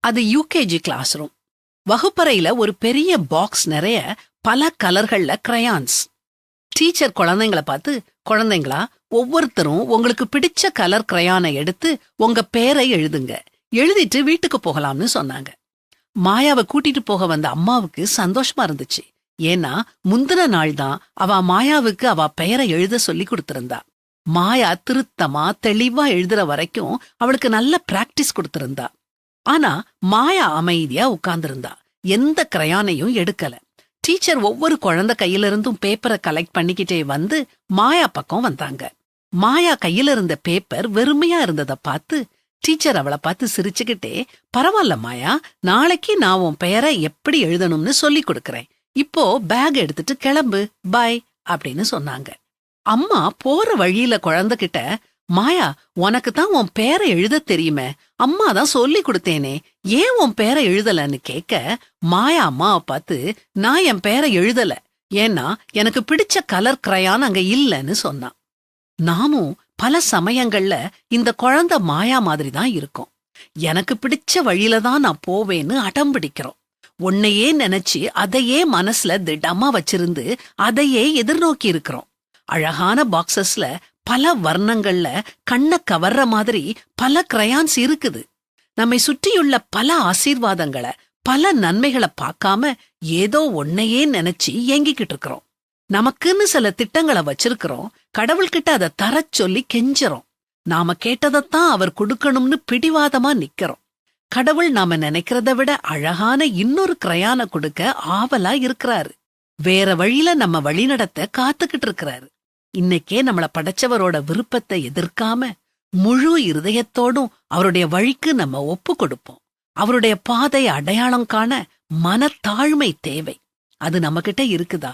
அது UKG class room. வகுப்பறையில ஒரு பெரிய பாக்ஸ் நிறைய பல கலர்கள்ல கிரையான்ஸ். டீச்சர் குழந்தைங்கள பார்த்து, குழந்தைங்களா, ஒவ்வொருத்தரும் உங்களுக்கு பிடிச்ச கலர் கிரையானை எடுத்து உங்க பேரை எழுதுங்க, எழுதிட்டு வீட்டுக்கு போகலாம்னு சொன்னாங்க. மாயாவை கூட்டிட்டு போக வந்த அம்மாவுக்கு சந்தோஷமா இருந்துச்சு. ஏன்னா முந்தின நாள் தான் அவ மாயாவுக்கு அவ பெயரை எழுத சொல்லி கொடுத்திருந்தா. மாயா திருத்தமா தெளிவா எழுதுற வரைக்கும் அவளுக்கு நல்ல பிராக்டிஸ் கொடுத்திருந்தா. ஆனா மாயா அமைதியா உட்கார்ந்திருந்தா, எந்த கிரையானையும் எடுக்கல. டீச்சர் ஒவ்வொரு குழந்தை கையில இருந்தும் பேப்பரை கலெக்ட் பண்ணிக்கிட்டே வந்து மாயா பக்கம் வந்தாங்க. மாயா கையில இருந்த பேப்பர் வெறுமையா இருந்ததை பார்த்து டீச்சர் அவளை பார்த்து சிரிச்சுக்கிட்டே, பரவாயில்ல மாயா, நாளைக்கு நான் உன் பெயரை எப்படி எழுதணும்னு சொல்லி கொடுக்கறேன். இப்போ பேக் எடுத்துட்டு கிளம்பு, பாய் அப்படின்னு சொன்னாங்க. அம்மா போற வழியில குழந்தைகிட்ட, மாயா, உனக்கு தான் உன் பேரை எழுத தெரியுமே, அம்மா தான் சொல்லி கொடுத்தேனே, ஏன் உன் பேரை எழுதலன்னு கேட்க, மாயா அம்மாவை பார்த்து, நான் என் பேரை எழுதல, ஏன்னா எனக்கு பிடிச்ச கலர் கிரையான் அங்க இல்லன்னு சொன்னான். நாமும் பல சமயங்கள்ல இந்த குழந்தை மாயா மாதிரி தான் இருக்கும். எனக்கு பிடிச்ச வழியில தான் நான் போவேன்னு அடம் பிடிக்கிறோம். உன்னையே நினைச்சு அதையே மனசுல திடமா வச்சிருந்து அதையே எதிர்நோக்கி இருக்கிறோம். அழகான பாக்ஸஸ்ல பல வர்ணங்கள்ல கண்ணை கவர்ற மாதிரி பல கிரையான்ஸ் இருக்குது. நம்மை சுற்றியுள்ள பல ஆசீர்வாதங்களை, பல நன்மைகளை பார்க்காம ஏதோ ஒன்னையே நினைச்சு ஏங்கிக்கிட்டு இருக்கிறோம். நமக்குன்னு சில திட்டங்களை வச்சிருக்கிறோம். கடவுள்கிட்ட அதை தரச் சொல்லி கெஞ்சறோம். நாம கேட்டதைத்தான் அவர் கொடுக்கணும்னு பிடிவாதமா நிக்கிறோம். கடவுள் நாம நினைக்கிறத விட அழகான இன்னொரு கிரையான கொடுக்க ஆவலா இருக்கிறாரு. வேற வழியில நம்ம வழிநடத்த காத்துக்கிட்டு இருக்கிறாரு. இன்னைக்கே நம்மள படைச்சவரோட விருப்பத்தை எதிர்க்காம முழு இருதயத்தோடும் அவருடைய வழிக்கு நம்ம ஒப்பு கொடுப்போம். அவருடைய பாதை அடையாளம் காண மனத்தாழ்மை தேவை. அது நம்மகிட்ட இருக்குதா?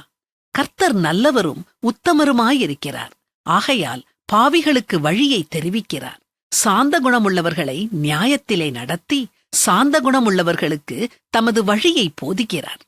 கர்த்தர் நல்லவரும் உத்தமருமாயிருக்கிறார். ஆகையால் பாவிகளுக்கு வழியை தெரிவிக்கிறார். சாந்த குணமுள்ளவர்களை நியாயத்திலே நடத்தி சாந்த குணமுள்ளவர்களுக்கு தமது வழியை போதிக்கிறார்.